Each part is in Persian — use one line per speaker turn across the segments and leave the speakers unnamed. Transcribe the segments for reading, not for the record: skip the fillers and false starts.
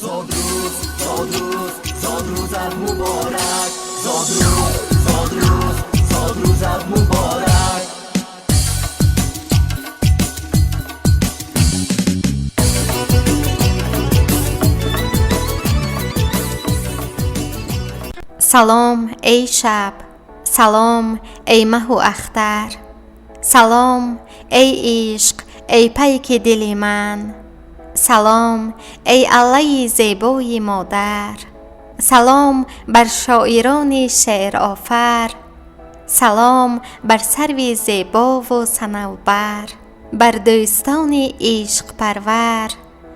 زادروز زادروز زادروزت مبارک، زادروز زادروز زادروزت مبارک.
سلام ای شب، سلام ای مه و اختر، سلام ای عشق، ای پیک دل من، سلام ای الله زیبای مادر، سلام بر شاعران شعر آفر، سلام بر سرو زیبا و صنوبر، بر دوستان عشق پرور،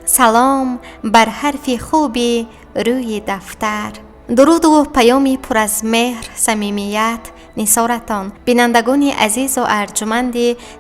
سلام بر حرف خوبی روی دفتر. درود و پیامی پر از مهر، صمیمیت، نثارتان بینندگان عزیز و ارجمند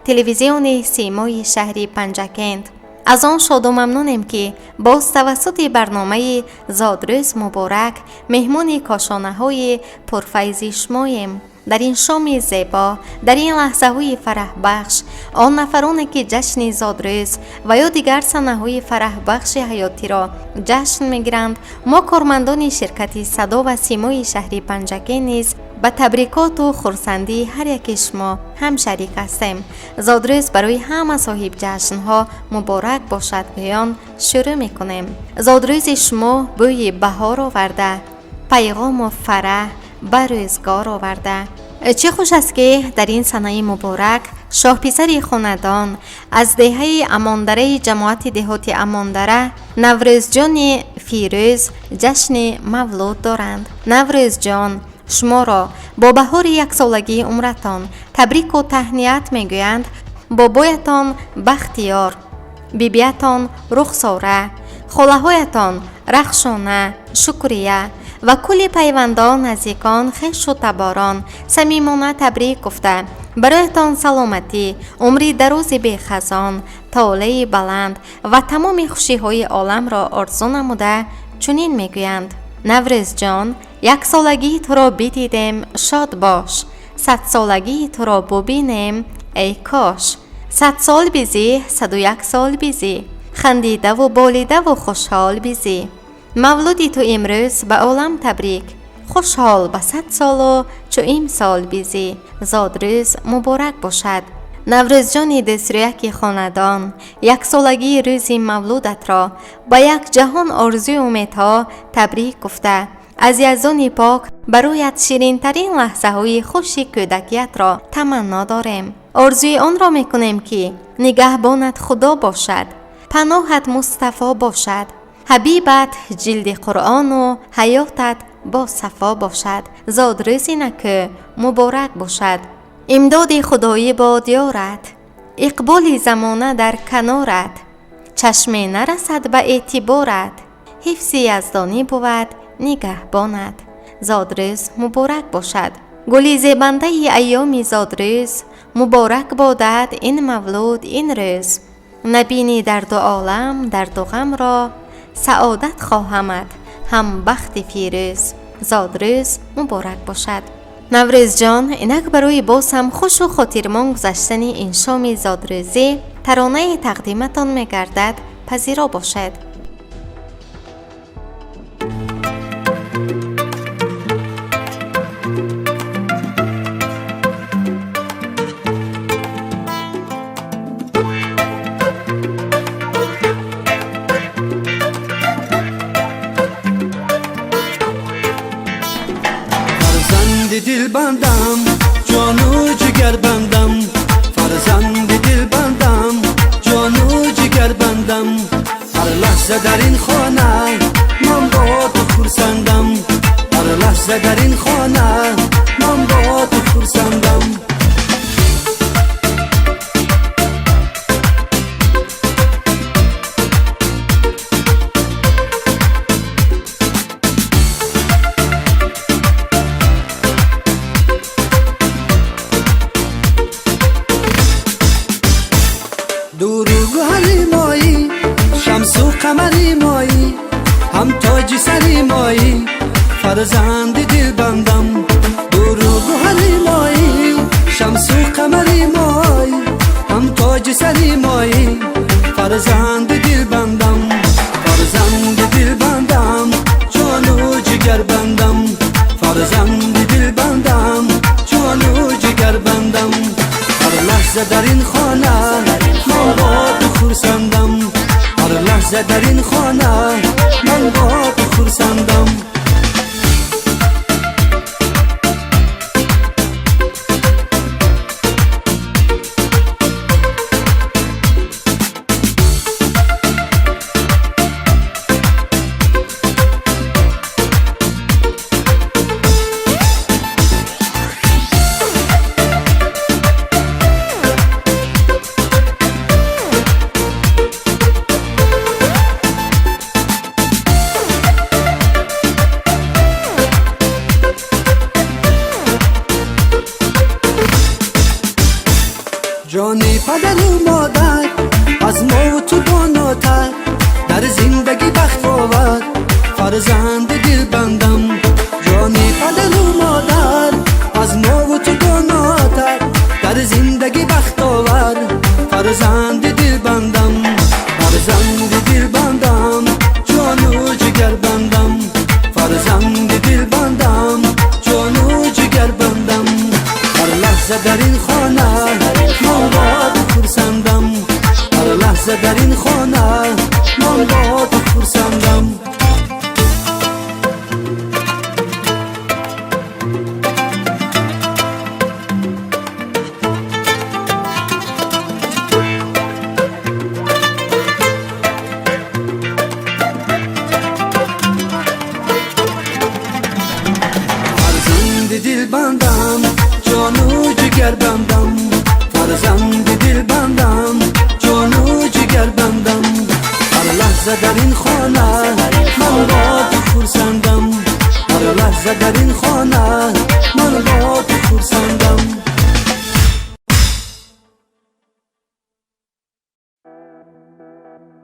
تلویزیون سیمای شهری پنجکند. از آن شاد و ممنونم که باز توسط برنامه زادروز مبارک مهمان کاشانه های پرفیض شماییم. در این شام زیبا، در این لحظه های فرح بخش، آن نفرانی که جشن زادروز و یا دیگر صحنه های فرح بخش حیاتی را جشن میگیرند، ما کارمندان شرکت صدا و سیمای شهری پنجکه نیز به تبریکات و خرسندی هر یک شما هم شریک هستیم. زادروز برای همه صاحب جشن ها مبارک باشد گویان شروع میکنیم. زادروز شما بوی بهار آورده، پیغام و فرح بر روزگار آورده. چه خوش است که در این سنه مبارک شاه پسر خاندان از دهه اماندره جماعت دهاتی اماندره نوروز جان فیروز جشن مولود دارند. نوروز جان شما را با بهار یک سالگی عمرتان تبریک و تهنیت میگویند. بابایتان بختیار، بیبیتان رخساره، خاله‌هایتان رخشانه، شکریه و کل پیوندان، نزدیکان، خویش و تباران صمیمانه تبریک گفته برایتان سلامتی، عمری دراز بی خزان، طاوله بلند و تمام خوشی های عالم را آرزو نموده چنین میگویند. نوروز جان، یک سالگی تو را بدیدیم شاد باش، 100 سالگی تو را ببینیم ای کاش. 100 سال بیزی، 101 سال بیزی، خندیده و بالیده و خوشحال بیزی. مولودی تو امروز به عالم تبریک، خوشحال به 100 سال و چو امسال بیزی. زادروز مبارک باشد. نوروز جان دسرویک خاندان، یک سالگی روز مولودت را با یک جهان آرزوی امیدها تبریک گفته از یزدان پاک برایت شیرین ترین لحظه های خوشی کودکیت را تمنا داریم. آرزوی آن را میکنیم که نگهبانت خدا باشد، پناهت مصطفی باشد، حبیبت جلد قرآن و حیاتت با صفا باشد. زادروزی نکه مبارک باشد. امداد خدایی باد یارت، اقبال زمانه در کنارت، چشم نرسد به اعتبارت، حفظ یزدانی بود نگهبانت. زادروز مبارک باشد. گلی زیبنده ایام زادروز، مبارک بادد این مولود این روز. نبینی در دو عالم در دو غم را، سعادت خواهمت هم بخت فیروز. زادروز مبارک باشد. نوروز جان، اینک برای باز هم خوش و خاطرمان گذشتن این شام زادروزی ترانه تقدیمتان میگردد، پذیرا باشد.
دل بندم، جان و جگر بندم، فرزند دل بندم، جان و جگر بندم. هر لحظه در این خانه من با تو خرسندم، هر لحظه در این خانه من با تو خرسندم. دروغ حلی مایی، شمس و قمری مایی، هم تاج سری مایی، فرزند دل بندم. دروغ حلی مایی، شمس و قمری مایی، هم تاج سری مایی، فرزند دل بندم، فرزند دل بندم. لحظه در این خانه من با تو خرسندم. جانی پدر و مادر از ما و تو باناتر، در زندگی بخت آور فرزند دل بندم. جانی پدر و مادر از ما و تو باناتر، در زندگی بخت آور فرزند دل بندم. فرزند دل بندم جان و جگر بندم، فرزند دل بندم جان و جگر بندم. هر لحظه در این خانه من با تو خرسندم، هر لحظه در این خانه من با تو خرسندم. فرزند دل بندم جان و جگر بندم، فرزند دل بندم جان و جگر بندم. هر لحظه در این خانه من با تو خرسندم، هر لحظه در این خانه من با تو خرسندم.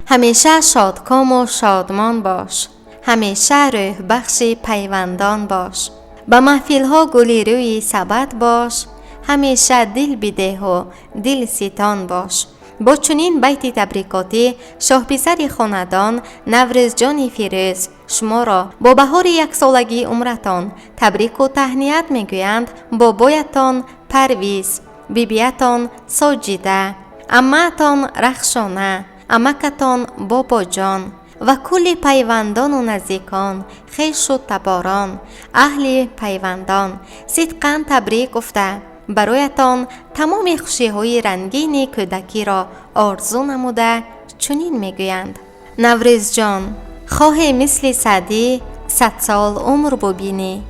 همیشه شادکام و شادمان باش، همیشه روح بخش پیوندان باش. به محفل ها گلی روی سبد باش، همیشه دل بده و دل ستان باش. با چنین بیت تبریکاتی شاه پسر خاندان نوروز جان فیروز شما را با بهار یک سالگی عمرتان تبریک و تهنیت میگویند بابایتان پرویز، بیبیتان ساجیده، عمه‌تان رخشانه، عمکتان بابا جان و کل پیوندان و نزدیکان، خویش و تباران، اهل پیوندان صدقاً تبریک گفته برایتان تمام خوشی‌های رنگین کودکی را آرزو نموده چنین میگویند: نوروز جان، خواه مثل سعدی 100 سال عمر ببینی،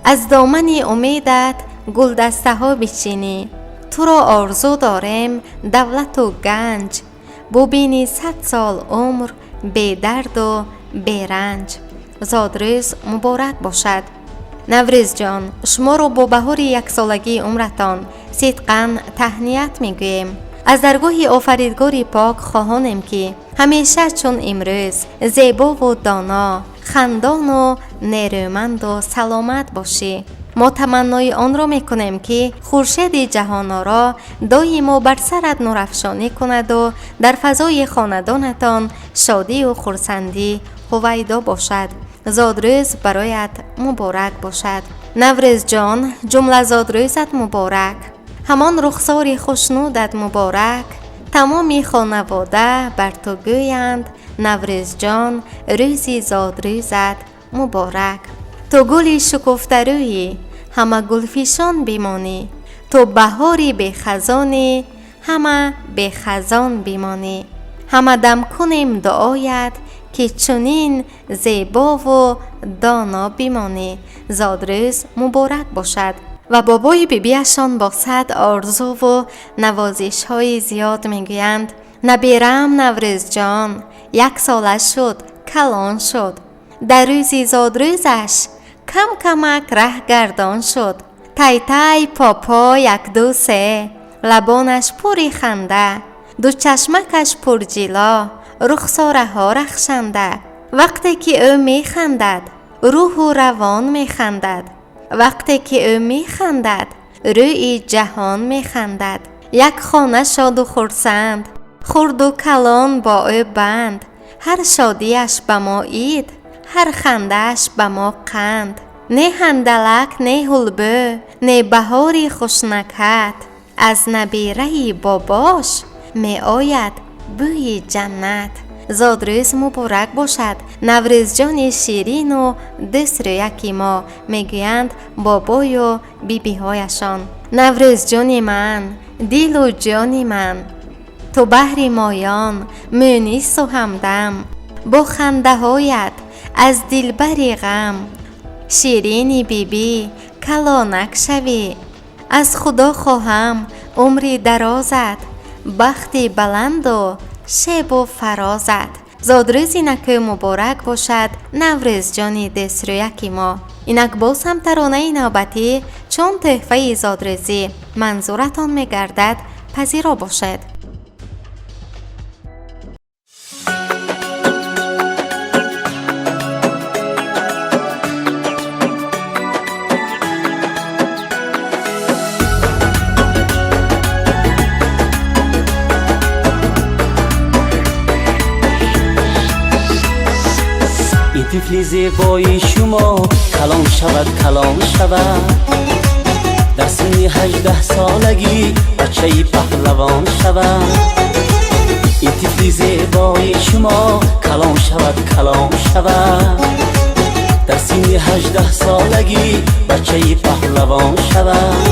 از دامن امیدت گلدسته ها بچینی. تو را آرزو داریم دولت و گنج، ببینی 100 سال عمر بی درد و بی رنج. زادروز مبارک باشد. نوروز جان، شما را با بهار یک سالگی عمرتان صدقاً تهنیت میگوییم. از درگاه آفریدگار پاک خواهانیم که همیشه چون امروز زیبا و دانا، خندان و نیرومند و سلامت باشی. ما تمنای آن را میکنیم که خورشید جهان را دائما بر سرت نورافشانی کند و در فضای خاندانتان شادی و خرسندی هویدا باشد. زادروز برایت مبارک باشد. نوروز جان، جمله زادروزت مبارک، همان رخسار خوشنودت مبارک. تمام خانواده بر تو گویند نوروز جان، روزی زادروزت مبارک. تو گلی شکفته رویی، همه گلفشان بمانی. تو بهاری به خزانی، همه به خزان بمانی. همه دم کنیم دعایت که چنین زیبا و دانا بمانی. زادروز مبارک باشد. و بابای بیبیشان با صد آرزو و نوازش های زیاد میگویند: نبیرم نوروز جان، 1 ساله شد کلان شد. در روزی زادروزش کم کمک ره گردان شد. تای تای پاپا 1 2 3، لبانش پوری خنده، دو چشمکش پر جلا، رخساره ها رخشنده. وقتی که او میخندد روح و روان میخندد، وقتی که او میخندد روی جهان میخندد. یک خانه شاد و خرسند، خرد و کلان با او بند. هر شادیش به ما عید، هر خندهش به ما قند. نه هندلک نه حلبه، نه بهاری خوشنکت، از نبیره باباش می آید بوی جنت. زادروز مبارک باشد. نوروز جان شیرین و دست رویکی ما، میگویند بابای و بیبی هایشان. نوروز جان من، دل و جان من، تو بحر مایان، مونس و همدم. با خنده هایت از دلبر غم، شیرین بیبی کلانک شوی. از خدا خواهم عمری درازت، بخت بلند و شب و فرازت. زادروز اینک مبارک باشد نوروز جان دست رویکی ما. اینک باز هم ترانه نوبتی چون تحفه زادروزی منظورتان میگردد پذیرا باشد.
طفل زیبای شما کلام شود کلام شود، در سن 18 سالگی بچه پهلوان شود. این طفل زیبای شما کلام شود کلام شود، در سن 18 سالگی بچه پهلوان شود.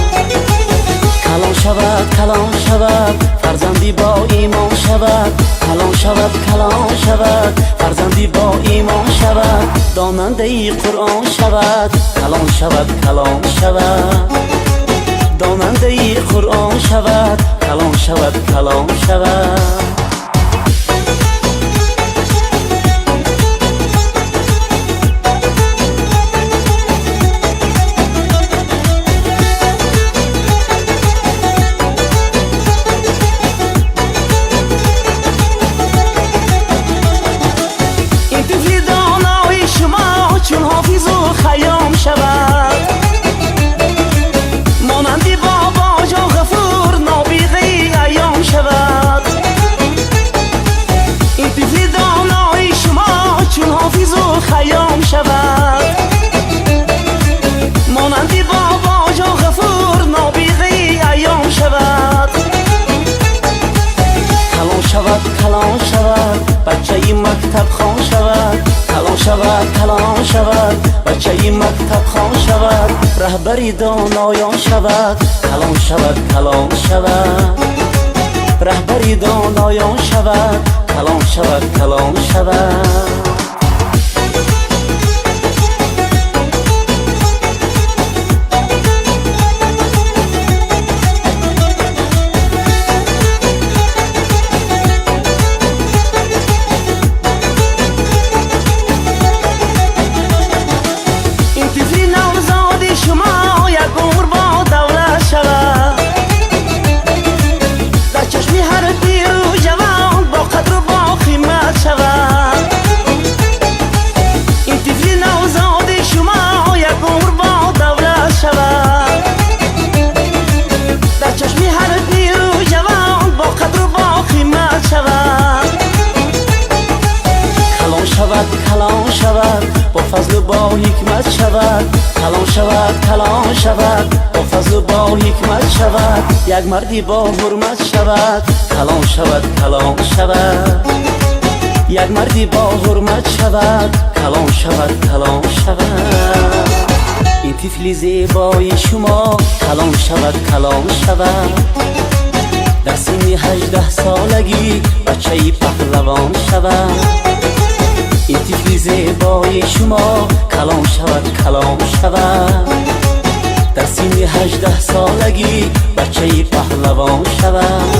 کلام شود کلام شود فرزندی با ایمان شود، کلام شود کلام شود فرزندی با ایمان شود. داننده قرآن شود، کلام شود کلام شود. داننده قرآن شود، کلام شود کلام شود. کلام شود بچه مکتب خوان شود، کلام شود کلام شود بچه مکتب خوان شود. رهبری دانایان شود، کلام شود کلام شود. رهبری دانایان شود، کلام شود کلام شود. کلام شود با فضل و با حکمت شود، کلام شود کلام شود با فضل و با حکمت شود. یک مردی با حرمت شود، کلام شود کلام شود. یک مردی با حرمت شود، کلام شود کلام شود. این طفل زیبای شما کلام شود کلام شود، در سن 18 سالگی بچه پهلوان شود. این طفل زیبای شما کلام شود کلام شود، در سن 18 سالگی بچه پهلوان شود.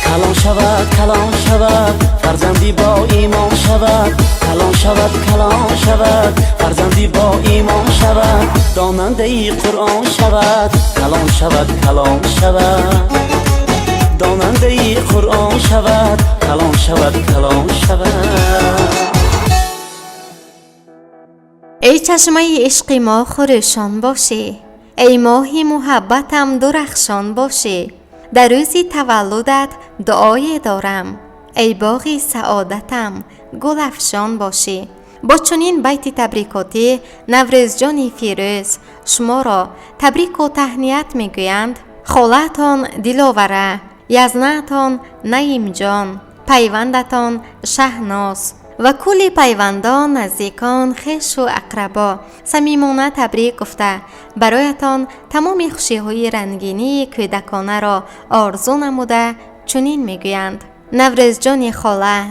کلام شود کلام شود فرزندی با ایمان شود، کلام شود کلام شود فرزندی با ایمان شود. داننده قرآن شود، کلام شود کلام شود. داننده قرآن شود، کلام شود کلام شود.
ای چشمه عشق ما خروشان باشی، ای ماهی محبتم درخشان باشی. در روزی تولدت دعای دارم، ای باغی سعادتم گل افشان باشی. با چنین بیت تبریکاتی نوروز جان فیروز شما را تبریک و تهنیت میگویند. خالتان دلاوره، یزنتان نعیم جان، پیوندتان شهناز و کلی پیوندان، نزدیکان، خویش و اقربا صمیمانه تبریک گفته برایتان تمام خوشی‌های رنگینی کودکانه را آرزو نموده چنین میگویند: نوروز جان خاله،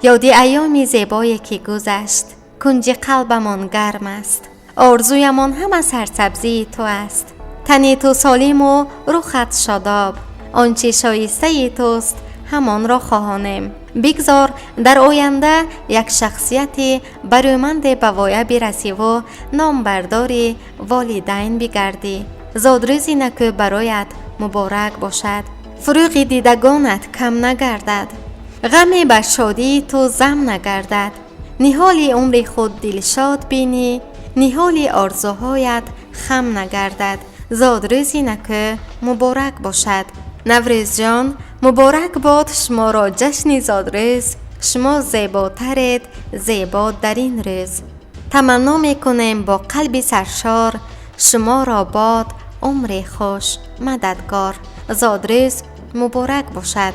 یادی ایامی زیبایی که گذشت، کنج قلبمان گرم است. آرزویمان همه سرسبزی تو است. تنی تو سالم و رخت شاداب، آنچه شایسته توست همان را خواهانیم. بگذار در آینده یک شخصیت برومند به وایه برسی و نامبردار والدین بگردی. زادروزی نکو برایت مبارک باشد. فروغ دیدگانت کم نگردد، غمی بر شادی تو زم نگردد. نهال عمر خود دلشاد بینی، نهال آرزوهایت خم نگردد. زادروزی نکو مبارک باشد. نوروز جان، مبارک باد شما را جشن زادروز، شما زیباترید زیبا در این روز. تمنا میکنیم با قلب سرشار، شما را باد عمر خوش مددگار. زادروز مبارک باشد.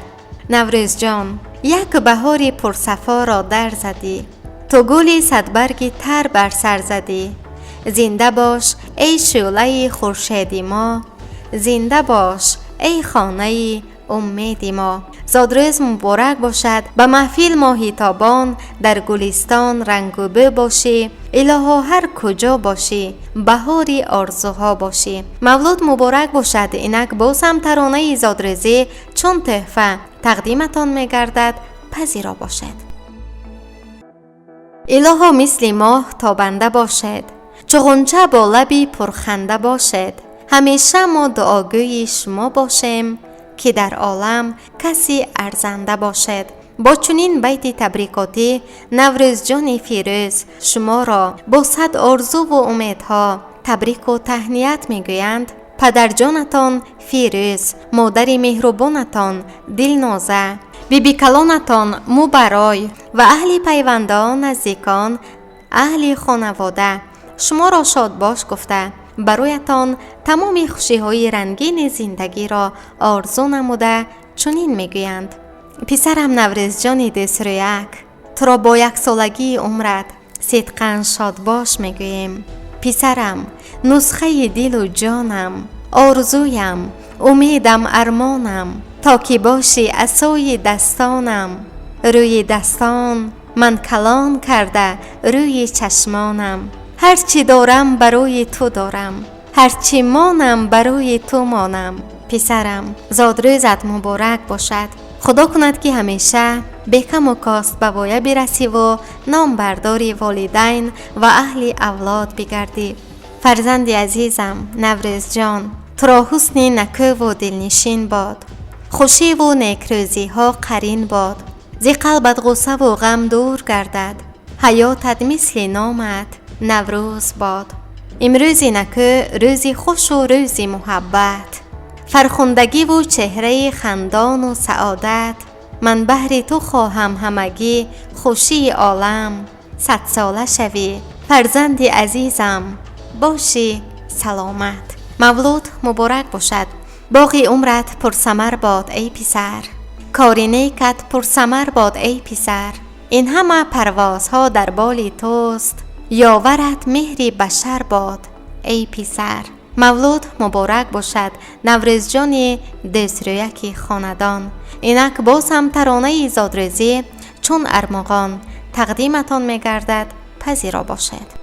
نوروز جان، یک بهار پرصفا را در زدی، تو گلی صدبرگ تر بر سر زدی. زنده باش ای شعله خورشیدی ما، زنده باش ای خانه امید ما. زادروز مبارک باشد. به محفل ماهی تابان در گلستان رنگ و بو باشی، الها هر کجا باشی بهاری آرزوها باشی. مولود مبارک باشد. اینک باز هم ترانه زادروزی چون تحفه تقدیمتان میگردد، پذیرا باشد. الها مثل ماه تابنده باشد، چو غنچه با لبی پرخنده باشد. همیشه ما دعاگوی شما باشیم، که در عالم کسی ارزنده باشد. با چنین بیت تبریکاتی نوروز جان فیروز شما را با صد آرزو و امیدها تبریک و تهنیت میگویند. پدر جانتان فیروز، مادر مهربانتان دلنازه، بیبی کلانتان موبرای و اهل پیوندان، نزدیکان، اهل خانواده شما را شاد باش گفته برایتان تمام خوشی‌های رنگین زندگی را آرزو نموده چنین میگویند: پسرم نوروز جان دسرویک، تو را با یک سالگی عمرت صدقاً شاد باش میگوییم. پسرم، نسخه دل و جانم، آرزویم، امیدم، ارمانم، تا که باشی عصای دستانم. روی دستان من کلان کرده روی چشمانم، هرچی دارم برای تو دارم، هرچی مانم برای تو مانم. پسرم، زادروزت مبارک باشد. خدا کند که همیشه به کم و کاست به وایه برسی و نام برداری والدین و اهل اولاد بگردی. فرزند عزیزم نوروز جان، تو را حسن نکو و دلنشین باد، خوشی و نیکروزی ها قرین باد. ز قلبت غصه و غم دور گردد، حیاتت مثل نامت نوروز باد. امروزی نکو روزی خوش و روزی محبت، فرخندگی و چهره خندان و سعادت. من بهر تو خواهم همگی خوشی عالم، 100 ساله شوی فرزند عزیزم باشی سلامت. مولود مبارک باشد. باقی عمرت پرثمر باد ای پسر، کار نیکت پرثمر باد ای پسر. این همه پروازها در بال توست، یاورت مهری بشر باد ای پسر. مولود مبارک باشد. نوروز جان دسرویک خاندان. اینک باز هم ترانه زادروزی چون ارمغان تقدیمتان میگردد، پذیرا باشد.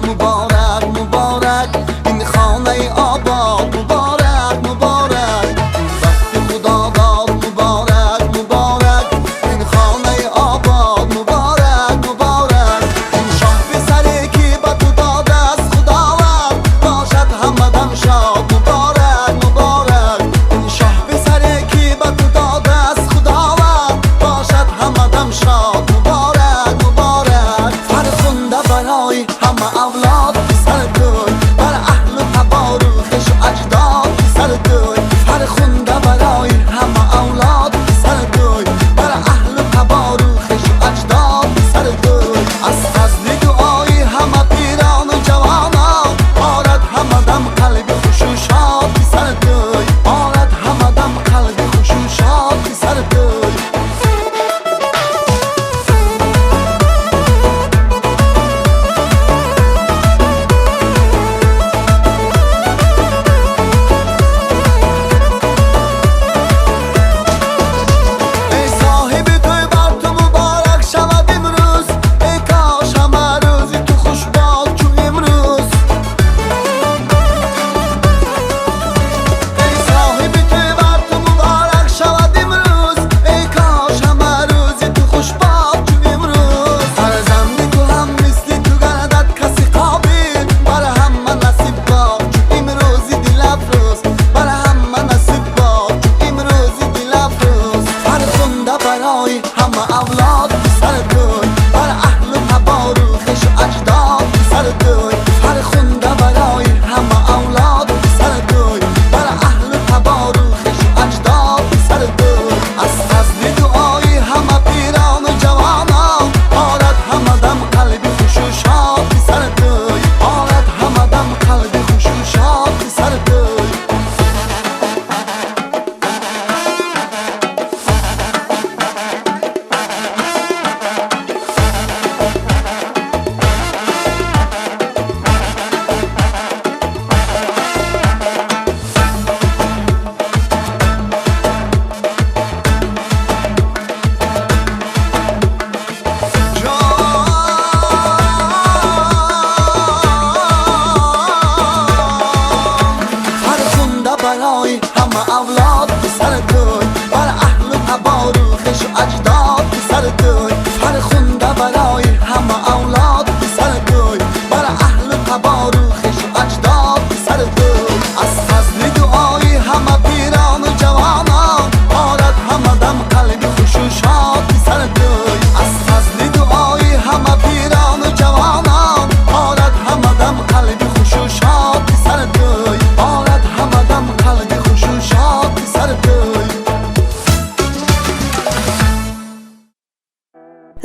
مبارک مبارک این خانه آباد، مبارک مبارک وقت خدا داد. مبارک مبارک این خانه آباد، مبارک مبارک این شاه پسری که به تو داده است خداوند، باشد همدم شاد. مبارک مبارک این شاه پسری که به تو داده است خداوند، باشد همدم شاد. مبارک مبارک فرخنده برای همه اولاد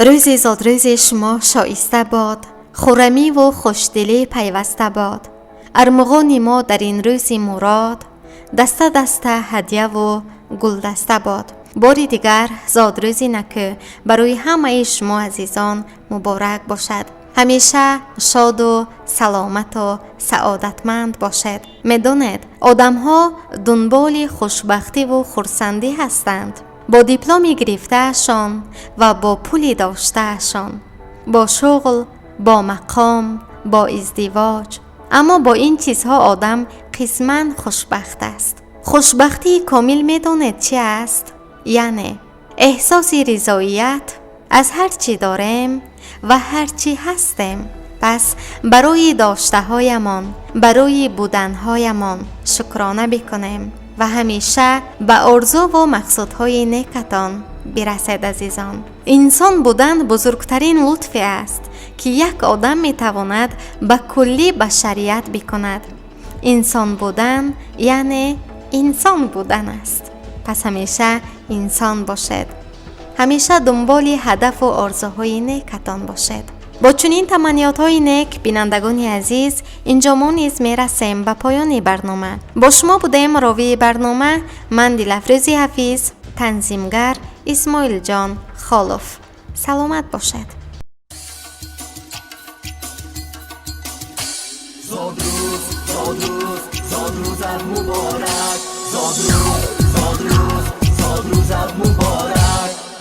روزی زادروز شما شایسته باد، خرمی و خوشدلی پیوسته باد. ارمغان ما در این روز مراد، دسته دسته هدیه و گل دسته باد. باری دیگر زادروزی نکه برای همه شما عزیزان مبارک باشد. همیشه شاد و سلامت و سعادتمند باشد. میدانید آدم ها دنبال خوشبختی و خرسندی هستند. با دیپلمی گرفته شان و با پولی داشته شان، با شغل، با مقام، با ازدواج. اما با این چیزها آدم قسماً خوشبخت است. خوشبختی کامل میدانید چی است؟ یعنی احساس رضایت از هر چی داریم و هر چی هستیم. پس برای داشته هایمان، برای بودن هایمان شکرانه بکنیم و همیشه به آرزو و مقصودهای نیکتان برسید عزیزان. انسان بودن بزرگترین لطف است که یک آدم میتواند به کلی بشریت بکند. انسان بودن یعنی انسان بودن است. پس همیشه انسان باشد. همیشه دنبال هدف و آرزوهای نیکتان باشد. با چنین تمنیات‌های نیک بینندگان عزیز، اینجا ما نیز میرسیم به پایان برنامه. با شما بودیم راوی برنامه من دلافروزی حفیظ، تنظیمگر اسماعیل جان خالف. سلامت باشد.
زادروزت مبارک، زادروزت مبارک.